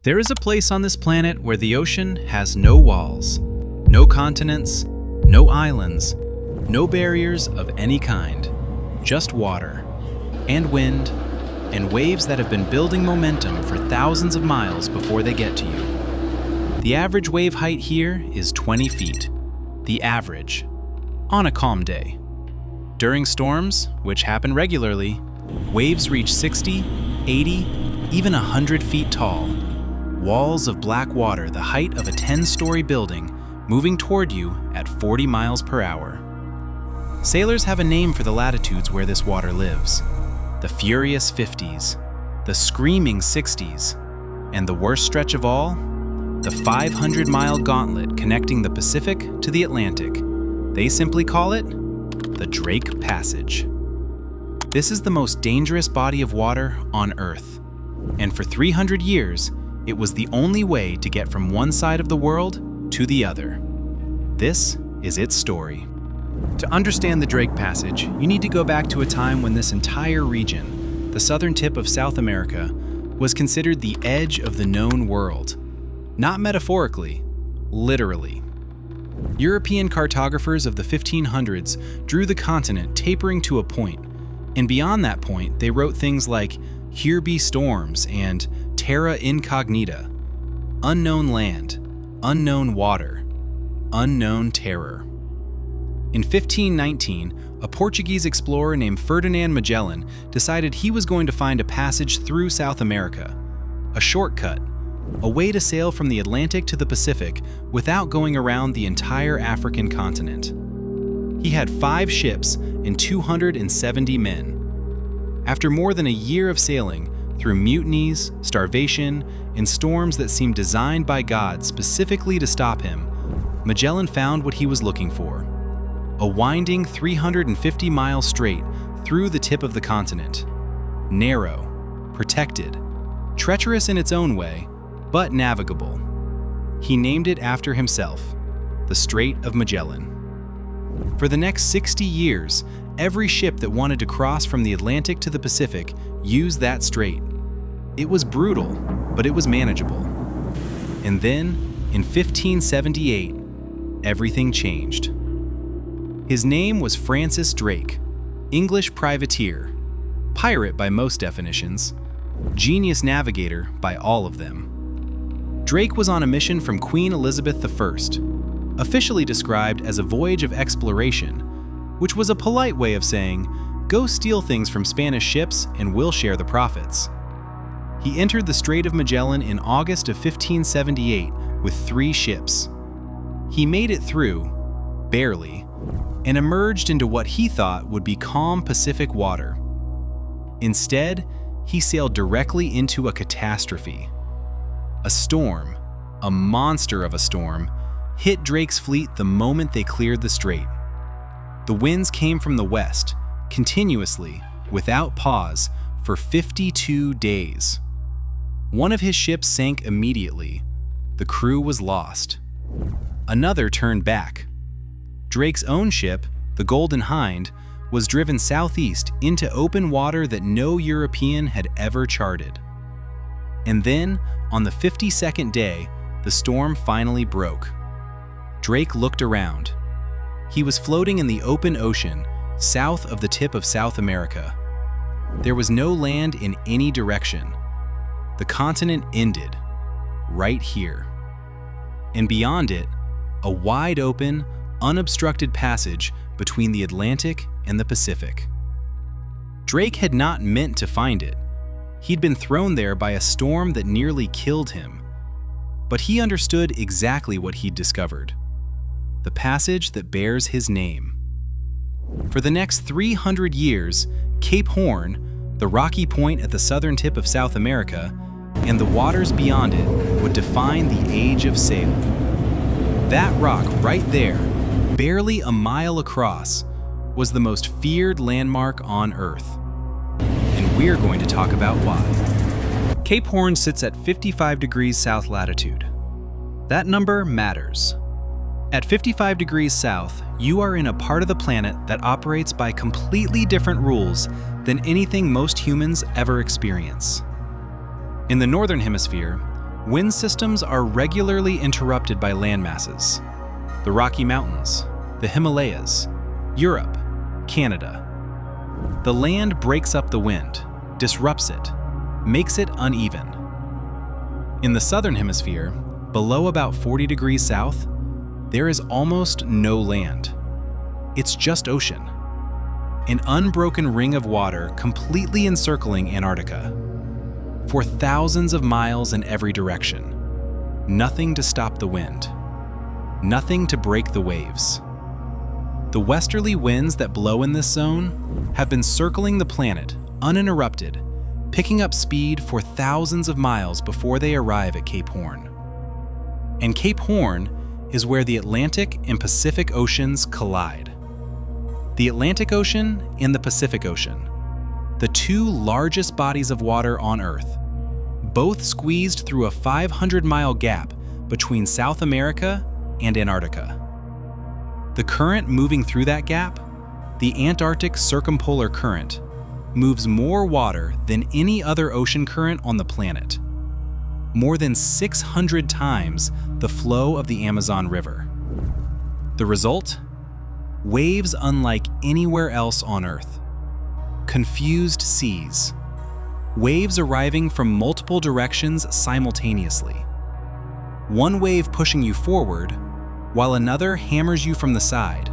There is a place on this planet where the ocean has no walls, no continents, no islands, no barriers of any kind, just water and wind and waves that have been building momentum for thousands of miles before they get to you. The average wave height here is 20 feet. The average, on a calm day. During storms, which happen regularly, waves reach 60, 80, even 100 feet tall. Walls of black water the height of a 10-story building moving toward you at 40 miles per hour. Sailors have a name for the latitudes where this water lives. The furious 50s, the screaming 60s, and the worst stretch of all, the 500-mile gauntlet connecting the Pacific to the Atlantic. They simply call it the Drake Passage. This is the most dangerous body of water on Earth, and for 300 years, it was the only way to get from one side of the world to the other. This is its story. To understand the Drake Passage, you need to go back to a time when this entire region, the southern tip of South America, was considered the edge of the known world. Not metaphorically, literally. European cartographers of the 1500s drew the continent tapering to a point, and beyond that point, they wrote things like, "Here be storms," and "Terra incognita," unknown land, unknown water, unknown terror. In 1519, a Portuguese explorer named Ferdinand Magellan decided he was going to find a passage through South America, a shortcut, a way to sail from the Atlantic to the Pacific without going around the entire African continent. He had 5 ships and 270 men. After more than a year of sailing, through mutinies, starvation, and storms that seemed designed by God specifically to stop him, Magellan found what he was looking for: a winding 350-mile strait through the tip of the continent. Narrow, protected, treacherous in its own way, but navigable. He named it after himself, the Strait of Magellan. For the next 60 years, every ship that wanted to cross from the Atlantic to the Pacific used that strait. It was brutal, but it was manageable. And then, in 1578, everything changed. His name was Francis Drake, English privateer, pirate by most definitions, genius navigator by all of them. Drake was on a mission from Queen Elizabeth I, officially described as a voyage of exploration, which was a polite way of saying, go steal things from Spanish ships and we'll share the profits. He entered the Strait of Magellan in August of 1578 with 3 ships. He made it through, barely, and emerged into what he thought would be calm Pacific water. Instead, he sailed directly into a catastrophe. A storm, a monster of a storm, hit Drake's fleet the moment they cleared the strait. The winds came from the west, continuously, without pause, for 52 days. One of his ships sank immediately. The crew was lost. Another turned back. Drake's own ship, the Golden Hind, was driven southeast into open water that no European had ever charted. And then, on the 52nd day, the storm finally broke. Drake looked around. He was floating in the open ocean, south of the tip of South America. There was no land in any direction. The continent ended, right here. And beyond it, a wide-open, unobstructed passage between the Atlantic and the Pacific. Drake had not meant to find it. He'd been thrown there by a storm that nearly killed him. But he understood exactly what he'd discovered: the passage that bears his name. For the next 300 years, Cape Horn, the rocky point at the southern tip of South America, and the waters beyond it would define the age of sail. That rock right there, barely a mile across, was the most feared landmark on Earth. And we're going to talk about why. Cape Horn sits at 55 degrees south latitude. That number matters. At 55 degrees south, you are in a part of the planet that operates by completely different rules than anything most humans ever experience. In the northern hemisphere, Wind systems are regularly interrupted by landmasses. The Rocky Mountains, the Himalayas, Europe, Canada. The land breaks up the wind, disrupts it, makes it uneven. In the southern hemisphere, below about 40 degrees south, there is almost no land. It's just ocean. An unbroken ring of water completely encircling Antarctica. For thousands of miles in every direction. Nothing to stop the wind. Nothing to break the waves. The westerly winds that blow in this zone have been circling the planet uninterrupted, picking up speed for thousands of miles before they arrive at Cape Horn. And Cape Horn is where the Atlantic and Pacific Oceans collide. The Atlantic Ocean and the Pacific Ocean, the two largest bodies of water on Earth, both squeezed through a 500-mile gap between South America and Antarctica. The current moving through that gap, the Antarctic Circumpolar Current, moves more water than any other ocean current on the planet. More than 600 times the flow of the Amazon River. The result? Waves unlike anywhere else on Earth. Confused seas. Waves arriving from multiple directions simultaneously. One wave pushing you forward, while another hammers you from the side,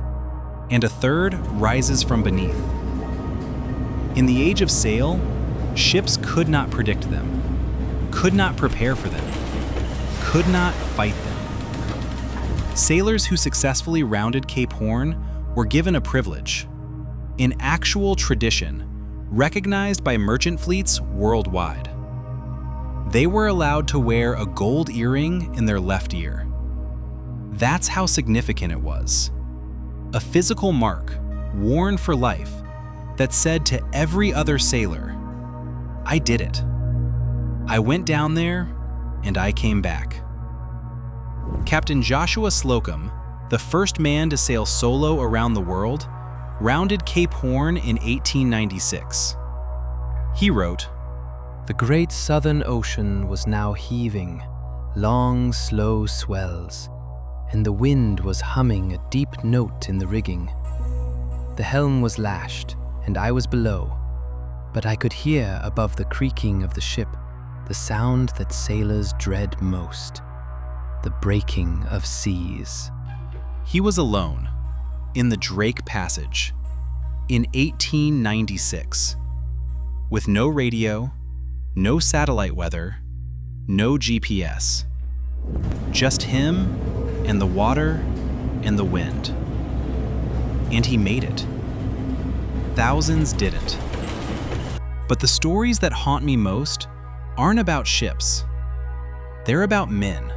and a third rises from beneath. In the age of sail, ships could not predict them, could not prepare for them, could not fight them. Sailors who successfully rounded Cape Horn were given a privilege, an actual tradition recognized by merchant fleets worldwide. They were allowed to wear a gold earring in their left ear. That's how significant it was. A physical mark, worn for life, that said to every other sailor, I did it. I went down there, and I came back. Captain Joshua Slocum, the first man to sail solo around the world, rounded Cape Horn in 1896. He wrote, "The great southern ocean was now heaving, long, slow swells, and the wind was humming a deep note in the rigging. The helm was lashed, and I was below, but I could hear above the creaking of the ship the sound that sailors dread most, the breaking of seas." He was alone, in the Drake Passage, in 1896, with no radio, no satellite weather, no GPS. Just him and the water and the wind. And he made it. Thousands didn't. But the stories that haunt me most aren't about ships. They're about men.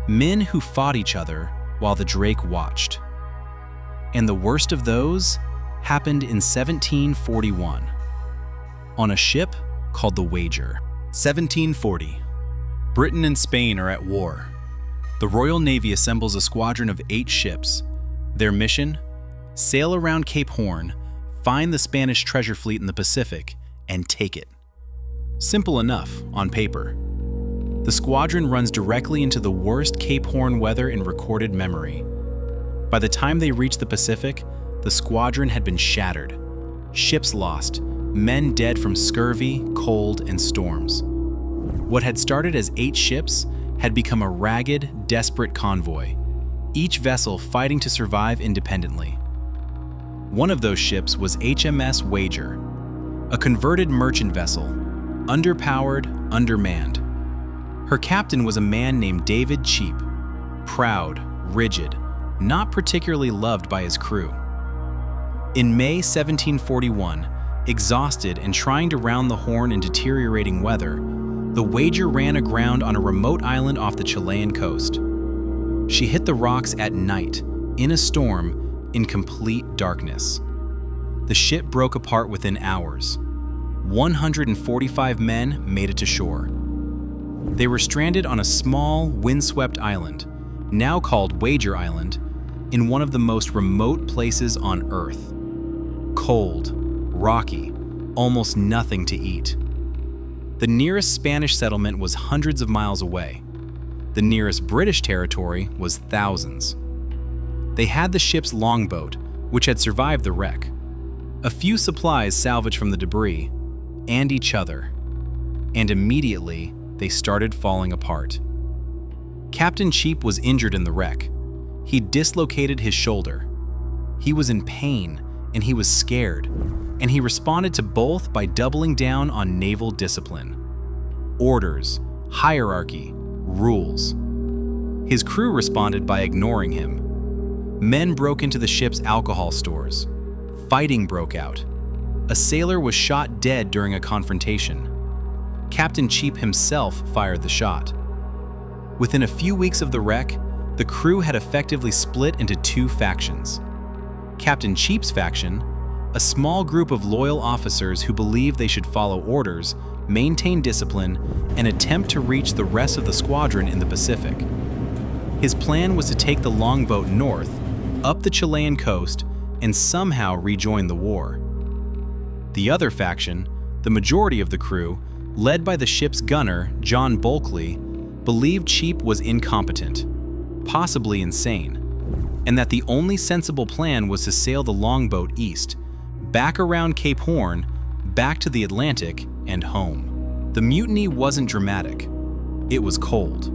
Men who fought each other while the Drake watched. And the worst of those happened in 1741, on a ship called the Voyager. 1740. Britain and Spain are at war. The Royal Navy assembles a squadron of 8 ships. Their mission? Sail around Cape Horn, find the Spanish treasure fleet in the Pacific, and take it. Simple enough on paper. The squadron runs directly into the worst Cape Horn weather in recorded memory. By the time they reach the Pacific, the squadron had been shattered. Ships lost, men dead from scurvy, cold, and storms. What had started as 8 ships had become a ragged, desperate convoy, each vessel fighting to survive independently. One of those ships was HMS Voyager, a converted merchant vessel, underpowered, undermanned. Her captain was a man named David Cheap, proud, rigid, not particularly loved by his crew. In May 1741, exhausted and trying to round the Horn in deteriorating weather, the Voyager ran aground on a remote island off the Chilean coast. She hit the rocks at night, in a storm, in complete darkness. The ship broke apart within hours. 145 men made it to shore. They were stranded on a small, windswept island, now called Voyager Island, in one of the most remote places on Earth. Cold, rocky, almost nothing to eat. The nearest Spanish settlement was hundreds of miles away. The nearest British territory was thousands. They had the ship's longboat, which had survived the wreck, a few supplies salvaged from the debris, and each other. And immediately, they started falling apart. Captain Cheap was injured in the wreck. He dislocated his shoulder. He was in pain, and he was scared, and he responded to both by doubling down on naval discipline. Orders, hierarchy, rules. His crew responded by ignoring him. Men broke into the ship's alcohol stores. Fighting broke out. A sailor was shot dead during a confrontation. Captain Cheap himself fired the shot. Within a few weeks of the wreck, the crew had effectively split into two factions. Captain Cheap's faction, a small group of loyal officers who believed they should follow orders, maintain discipline, and attempt to reach the rest of the squadron in the Pacific. His plan was to take the longboat north, up the Chilean coast, and somehow rejoin the war. The other faction, the majority of the crew, led by the ship's gunner, John Bulkley, believed Cheap was incompetent, possibly insane, and that the only sensible plan was to sail the longboat east, back around Cape Horn, back to the Atlantic, and home. The mutiny wasn't dramatic. It was cold.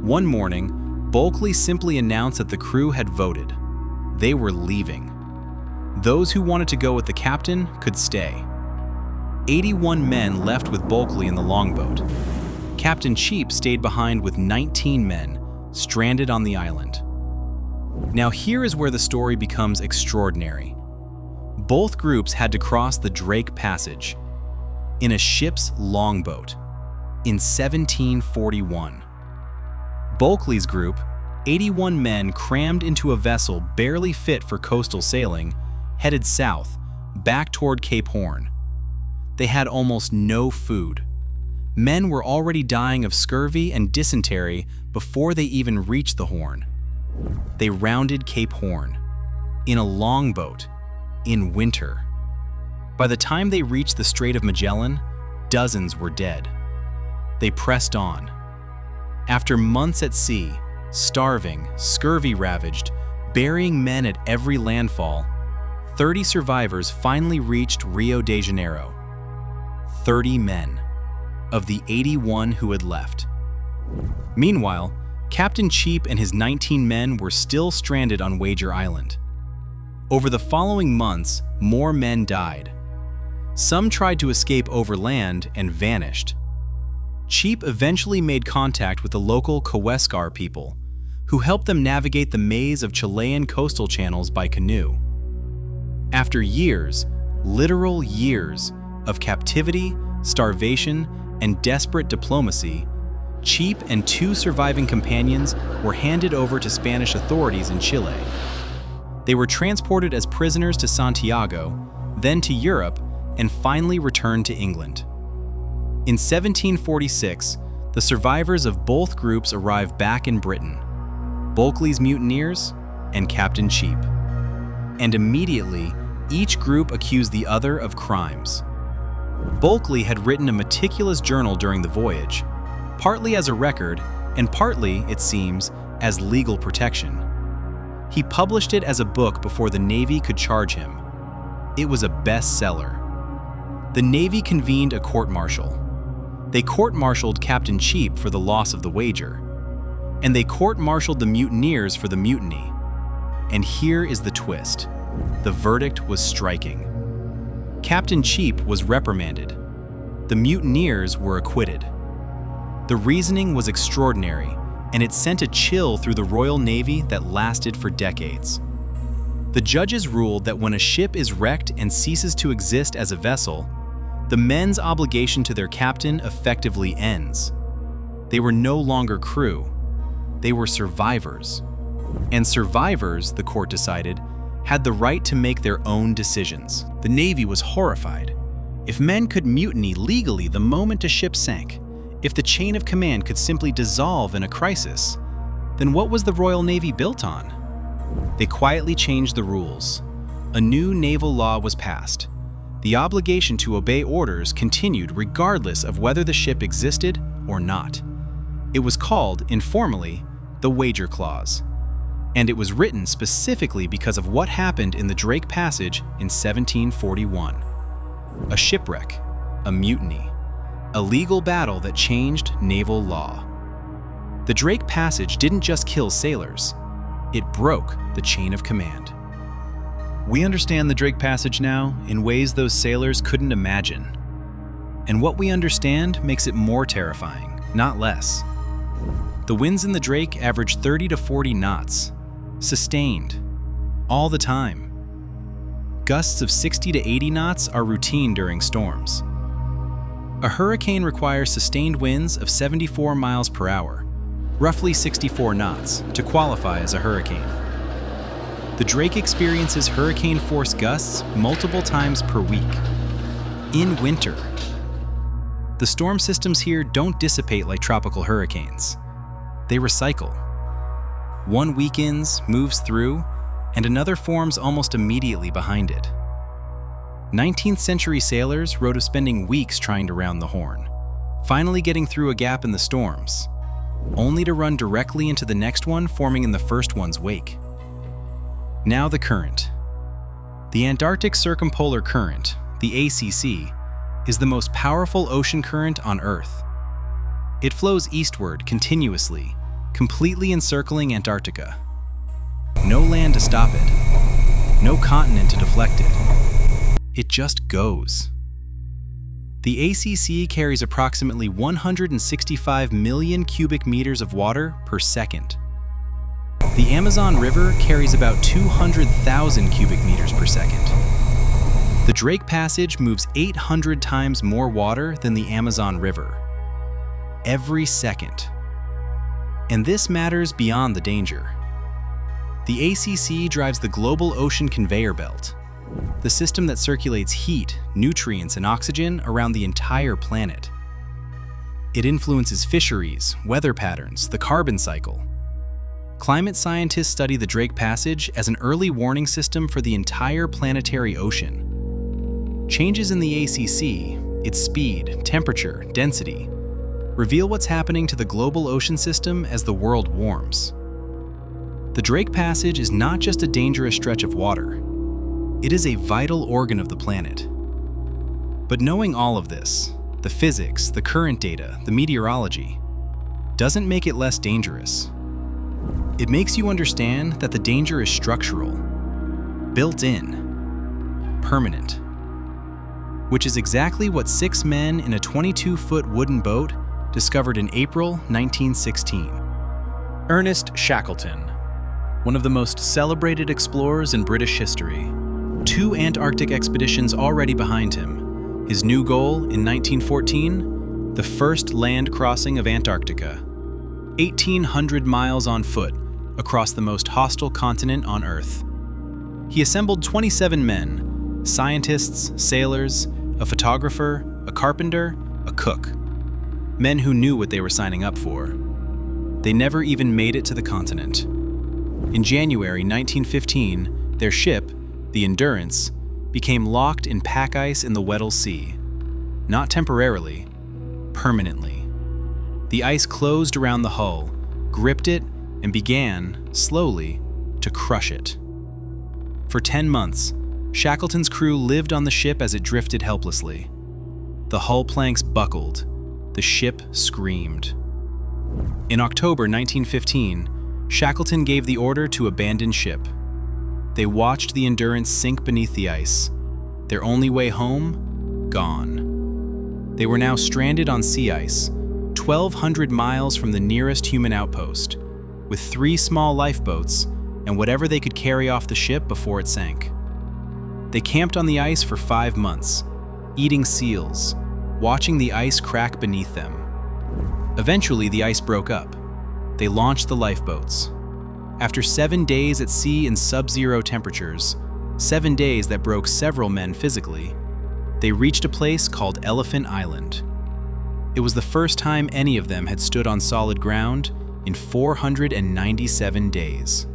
One morning, Bulkley simply announced that the crew had voted. They were leaving. Those who wanted to go with the captain could stay. 81 men left with Bulkley in the longboat. Captain Cheap stayed behind with 19 men, stranded on the island. Now here is where the story becomes extraordinary. Both groups had to cross the Drake Passage in a ship's longboat in 1741. Bulkley's group, 81 men crammed into a vessel barely fit for coastal sailing, headed south, back toward Cape Horn. They had almost no food. Men were already dying of scurvy and dysentery before they even reached the Horn. They rounded Cape Horn in a longboat in winter. By the time they reached the Strait of Magellan, dozens were dead. They pressed on. After months at sea, starving, scurvy-ravaged, burying men at every landfall, 30 survivors finally reached Rio de Janeiro. 30 men of the 81 who had left. Meanwhile, Captain Cheap and his 19 men were still stranded on Wager Island. Over the following months, more men died. Some tried to escape overland and vanished. Cheap eventually made contact with the local Kaweskar people, who helped them navigate the maze of Chilean coastal channels by canoe. After years, literal years, of captivity, starvation, and desperate diplomacy, Cheap and two surviving companions were handed over to Spanish authorities in Chile. They were transported as prisoners to Santiago, then to Europe, and finally returned to England. In 1746, the survivors of both groups arrived back in Britain, Bulkley's mutineers and Captain Cheap. And immediately, each group accused the other of crimes. Bulkley had written a meticulous journal during the voyage, partly as a record and partly, it seems, as legal protection. He published it as a book before the Navy could charge him. It was a bestseller. The Navy convened a court-martial. They court-martialed Captain Cheap for the loss of the wager, and they court-martialed the mutineers for the mutiny. And here is the twist. The verdict was striking. Captain Cheap was reprimanded. The mutineers were acquitted. The reasoning was extraordinary, and it sent a chill through the Royal Navy that lasted for decades. The judges ruled that when a ship is wrecked and ceases to exist as a vessel, the men's obligation to their captain effectively ends. They were no longer crew. They were survivors. And survivors, the court decided, had the right to make their own decisions. The Navy was horrified. If men could mutiny legally the moment a ship sank, if the chain of command could simply dissolve in a crisis, then what was the Royal Navy built on? They quietly changed the rules. A new naval law was passed, The obligation to obey orders continued regardless of whether the ship existed or not. It was called, informally, the Wager Clause, and it was written specifically because of what happened in the Drake Passage in 1741. A shipwreck, a mutiny, a legal battle that changed naval law. The Drake Passage didn't just kill sailors, it broke the chain of command. We understand the Drake Passage now in ways those sailors couldn't imagine. And what we understand makes it more terrifying, not less. The winds in the Drake average 30 to 40 knots, sustained, all the time. Gusts of 60 to 80 knots are routine during storms. A hurricane requires sustained winds of 74 miles per hour, roughly 64 knots, to qualify as a hurricane. The Drake experiences hurricane-force gusts multiple times per week, in winter. The storm systems here don't dissipate like tropical hurricanes. They recycle. One weakens, moves through, and another forms almost immediately behind it. 19th century sailors wrote of spending weeks trying to round the Horn, finally getting through a gap in the storms, only to run directly into the next one forming in the first one's wake. Now the current. The Antarctic Circumpolar Current, the ACC, is the most powerful ocean current on Earth. It flows eastward continuously, completely encircling Antarctica. No land to stop it, no continent to deflect it. It just goes. The ACC carries approximately 165 million cubic meters of water per second. The Amazon River carries about 200,000 cubic meters per second. The Drake Passage moves 800 times more water than the Amazon River. Every second. And this matters beyond the danger. The ACC drives the global ocean conveyor belt, the system that circulates heat, nutrients, and oxygen around the entire planet. It influences fisheries, weather patterns, the carbon cycle. Climate scientists study the Drake Passage as an early warning system for the entire planetary ocean. Changes in the ACC, its speed, temperature, density, reveal what's happening to the global ocean system as the world warms. The Drake Passage is not just a dangerous stretch of water. It is a vital organ of the planet. But knowing all of this, the physics, the current data, the meteorology, doesn't make it less dangerous. It makes you understand that the danger is structural, built in, permanent, which is exactly what 6 men in a 22-foot wooden boat discovered in April 1916. Ernest Shackleton, one of the most celebrated explorers in British history. 2 Antarctic expeditions already behind him. His new goal in 1914, the first land crossing of Antarctica. 1,800 miles on foot across the most hostile continent on Earth. He assembled 27 men, scientists, sailors, a photographer, a carpenter, a cook. Men who knew what they were signing up for. They never even made it to the continent. In January 1915, their ship, the Endurance, became locked in pack ice in the Weddell Sea. Not temporarily, permanently. The ice closed around the hull, gripped it, and began, slowly, to crush it. For 10 months, Shackleton's crew lived on the ship as it drifted helplessly. The hull planks buckled. The ship screamed. In October 1915, Shackleton gave the order to abandon ship. They watched the Endurance sink beneath the ice. Their only way home, gone. They were now stranded on sea ice, 1,200 miles from the nearest human outpost, with 3 small lifeboats and whatever they could carry off the ship before it sank. They camped on the ice for 5 months, eating seals, watching the ice crack beneath them. Eventually, the ice broke up. They launched the lifeboats. After 7 days at sea in sub-zero temperatures, 7 days that broke several men physically, they reached a place called Elephant Island. It was the first time any of them had stood on solid ground in 497 days.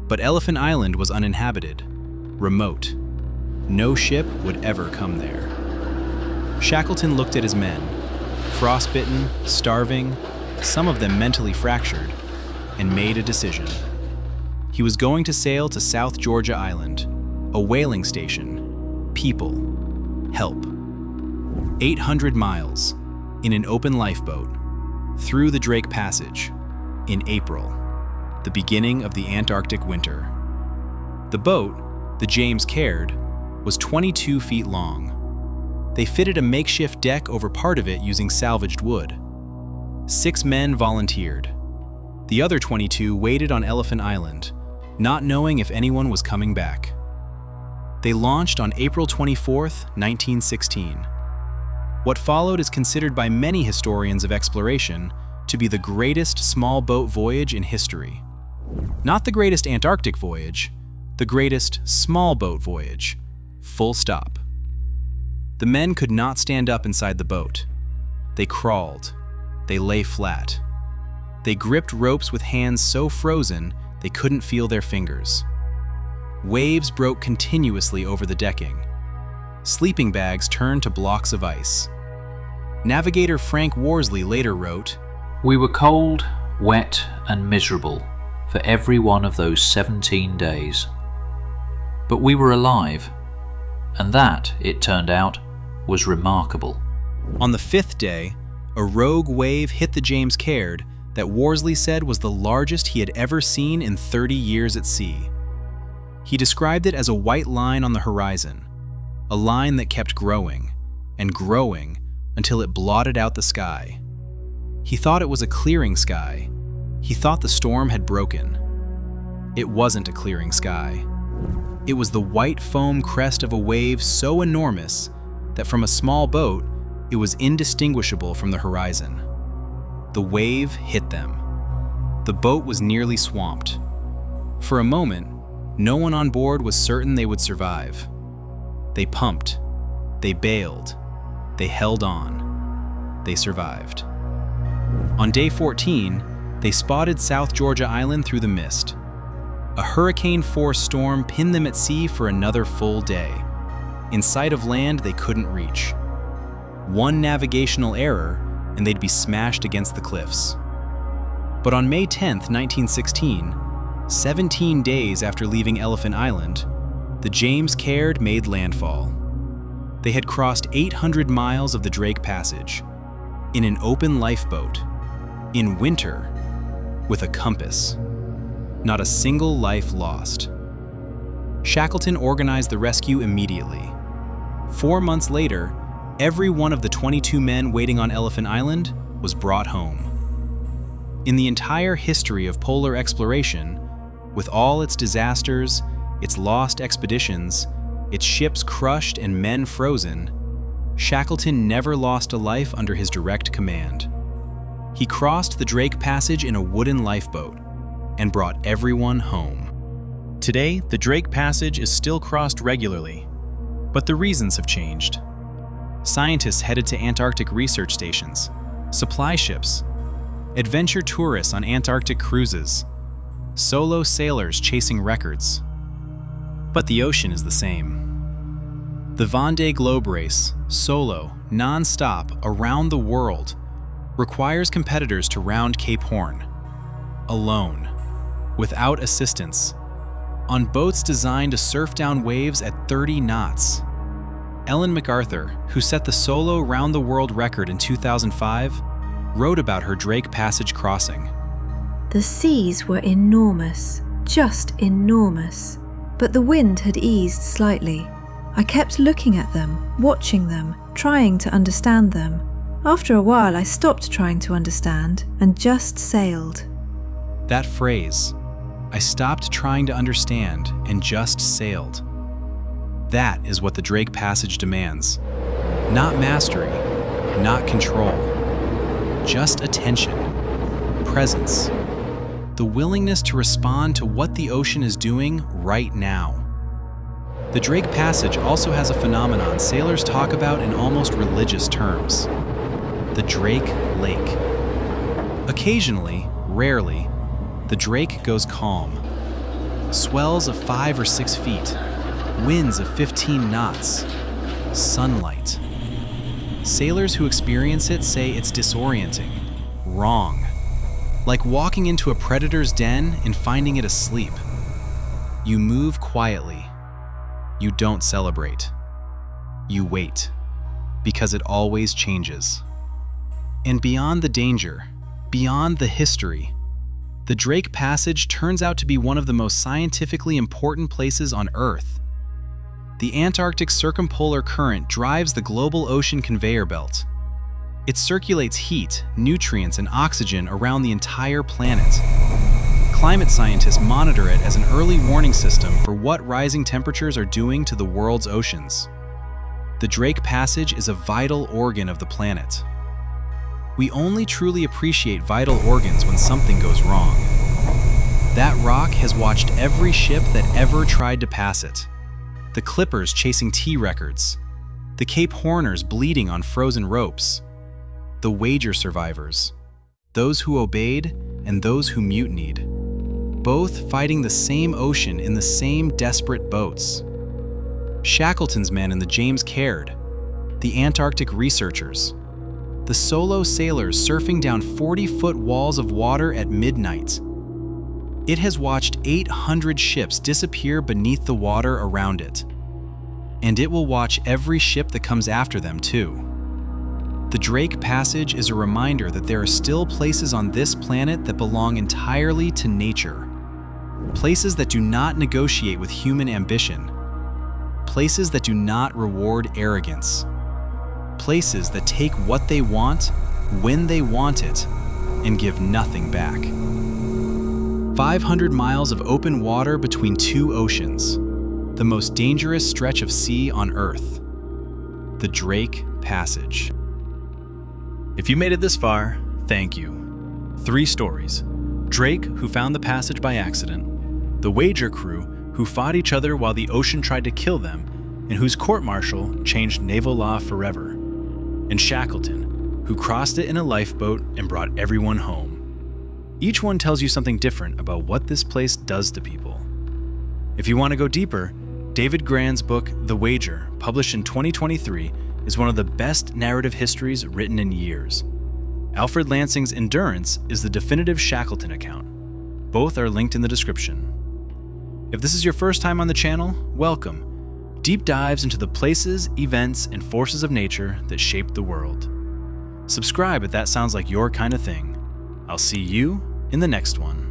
But Elephant Island was uninhabited, remote. No ship would ever come there. Shackleton looked at his men, frostbitten, starving, some of them mentally fractured, and made a decision. He was going to sail to South Georgia Island, a whaling station, people, help. 800 miles, in an open lifeboat, through the Drake Passage, in April, the beginning of the Antarctic winter. The boat, the James Caird, was 22 feet long. They fitted a makeshift deck over part of it using salvaged wood. 6 men volunteered. The other 22 waited on Elephant Island, not knowing if anyone was coming back. They launched on April 24, 1916. What followed is considered by many historians of exploration to be the greatest small boat voyage in history. Not the greatest Antarctic voyage, the greatest small boat voyage. Full stop. The men could not stand up inside the boat. They crawled. They lay flat. They gripped ropes with hands so frozen they couldn't feel their fingers. Waves broke continuously over the decking. Sleeping bags turned to blocks of ice. Navigator Frank Worsley later wrote, "We were cold, wet, and miserable for every one of those 17 days. But we were alive, and that, it turned out, was remarkable." On the 5th day, a rogue wave hit the James Caird that Worsley said was the largest he had ever seen in 30 years at sea. He described it as a white line on the horizon, a line that kept growing and growing until it blotted out the sky. He thought it was a clearing sky. He thought the storm had broken. It wasn't a clearing sky. It was the white foam crest of a wave so enormous that from a small boat, it was indistinguishable from the horizon. The wave hit them. The boat was nearly swamped. For a moment, no one on board was certain they would survive. They pumped. They bailed. They held on. They survived. On day 14, they spotted South Georgia Island through the mist. A hurricane-force storm pinned them at sea for another full day. In sight of land they couldn't reach. One navigational error, and they'd be smashed against the cliffs. But on May 10, 1916, 17 days after leaving Elephant Island, the James Caird made landfall. They had crossed 800 miles of the Drake Passage, in an open lifeboat, in winter, with a compass. Not a single life lost. Shackleton organized the rescue immediately. 4 months later, every one of the 22 men waiting on Elephant Island was brought home. In the entire history of polar exploration, with all its disasters, its lost expeditions, its ships crushed and men frozen, Shackleton never lost a life under his direct command. He crossed the Drake Passage in a wooden lifeboat and brought everyone home. Today, the Drake Passage is still crossed regularly, but the reasons have changed. Scientists headed to Antarctic research stations, supply ships, adventure tourists on Antarctic cruises, solo sailors chasing records. But the ocean is the same. The Vendée Globe race, solo, non-stop, around the world, requires competitors to round Cape Horn, alone, without assistance, on boats designed to surf down waves at 30 knots. Ellen MacArthur, who set the solo round-the-world record in 2005, wrote about her Drake Passage crossing. The seas were enormous, just enormous, but the wind had eased slightly. I kept looking at them, watching them, trying to understand them. After a while, I stopped trying to understand and just sailed. That phrase, I stopped trying to understand and just sailed. That is what the Drake Passage demands. Not mastery, not control. Just attention, presence, the willingness to respond to what the ocean is doing right now. The Drake Passage also has a phenomenon sailors talk about in almost religious terms: the Drake Lake. Occasionally, rarely, the Drake goes calm. Swells of 5 or 6 feet, winds of 15 knots, sunlight. Sailors who experience it say it's disorienting, wrong, like walking into a predator's den and finding it asleep. You move quietly. You don't celebrate. You wait, because it always changes. And beyond the danger, beyond the history, the Drake Passage turns out to be one of the most scientifically important places on Earth. The Antarctic circumpolar current drives the global ocean conveyor belt. It circulates heat, nutrients, and oxygen around the entire planet. Climate scientists monitor it as an early warning system for what rising temperatures are doing to the world's oceans. The Drake Passage is a vital organ of the planet. We only truly appreciate vital organs when something goes wrong. That rock has watched every ship that ever tried to pass it. The Clippers chasing T-records. The Cape Horners bleeding on frozen ropes. The Voyage survivors. Those who obeyed and those who mutinied. Both fighting the same ocean in the same desperate boats. Shackleton's men in the James Caird. The Antarctic researchers. The solo sailors surfing down 40-foot walls of water at midnight. It has watched 800 ships disappear beneath the water around it. And it will watch every ship that comes after them, too. The Drake Passage is a reminder that there are still places on this planet that belong entirely to nature. Places that do not negotiate with human ambition. Places that do not reward arrogance. Places that take what they want, when they want it, and give nothing back. 500 miles of open water between two oceans, the most dangerous stretch of sea on Earth. The Drake Passage. If you made it this far, thank you. 3 stories. Drake, who found the passage by accident. The Voyager crew, who fought each other while the ocean tried to kill them, and whose court-martial changed naval law forever. And Shackleton, who crossed it in a lifeboat and brought everyone home. Each one tells you something different about what this place does to people. If you want to go deeper, David Grann's book, The Voyager, published in 2023, is one of the best narrative histories written in years. Alfred Lansing's Endurance is the definitive Shackleton account. Both are linked in the description. If this is your first time on the channel, welcome. Deep dives into the places, events, and forces of nature that shaped the world. Subscribe if that sounds like your kind of thing. I'll see you in the next one.